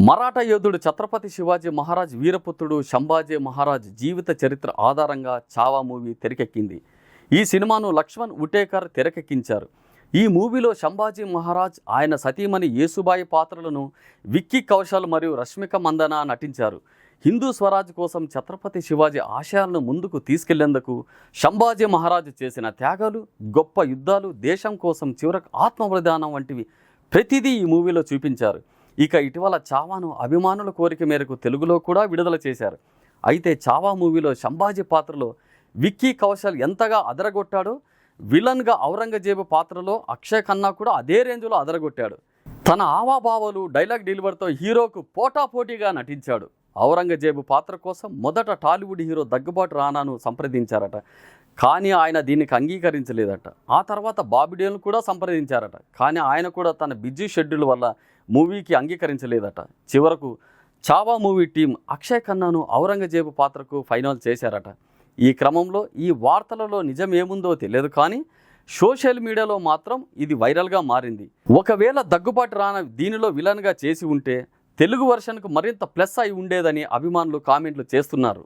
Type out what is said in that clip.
మరాఠా యోధుడు ఛత్రపతి శివాజీ మహారాజ్ వీరపుత్రుడు సంభాజీ మహారాజ్ జీవిత చరిత్ర ఆధారంగా చావా మూవీ తెరకెక్కింది. ఈ సినిమాను లక్ష్మణ్ ఉటేకర్ తెరకెక్కించారు. ఈ మూవీలో సంభాజీ మహారాజ్, ఆయన సతీమణి యేసుబాయి పాత్రలను విక్కీ కౌశల్ మరియు రష్మిక మందన నటించారు. హిందూ స్వరాజ్ కోసం ఛత్రపతి శివాజీ ఆశయాలను ముందుకు తీసుకెళ్లేందుకు సంభాజీ మహారాజ్ చేసిన త్యాగాలు, గొప్ప యుద్ధాలు, దేశం కోసం చివరకు ఆత్మబలిదానం వంటివి ప్రతిదీ ఈ మూవీలో చూపించారు. ఇక ఇటీవల చావాను అభిమానుల కోరిక మేరకు తెలుగులో కూడా విడుదల చేశారు. అయితే చావా మూవీలో సంభాజీ పాత్రలో విక్కీ కౌశల్ ఎంతగా అదరగొట్టాడో, విలన్గా ఔరంగజేబు పాత్రలో అక్షయ్ ఖన్నా కూడా అదే రేంజ్లో అదరగొట్టాడు. తన ఆవాభావాలు, డైలాగ్ డెలివరీతో హీరోకు పోటాపోటీగా నటించాడు. ఔరంగజేబు పాత్ర కోసం మొదట టాలీవుడ్ హీరో దగ్గుబాటు రానాను సంప్రదించారట. కానీ ఆయన దీనికి అంగీకరించలేదట. ఆ తర్వాత బాబిడేల్ను కూడా సంప్రదించారట. కానీ ఆయన కూడా తన బిజీ షెడ్యూల్ వల్ల మూవీకి అంగీకరించలేదట. చివరకు చావా మూవీ టీం అక్షయ్ ఖన్నాను ఔరంగజేబు పాత్రకు ఫైనల్ చేశారట. ఈ క్రమంలో ఈ వార్తలలో నిజం ఏముందో తెలియదు, కానీ సోషల్ మీడియాలో మాత్రం ఇది వైరల్గా మారింది. ఒకవేళ దగ్గుబాటు రానా దీనిలో విలన్గా చేసి ఉంటే తెలుగు వర్షన్కు మరింత ప్లస్ అయి ఉండేదని అభిమానులు కామెంట్లు చేస్తున్నారు.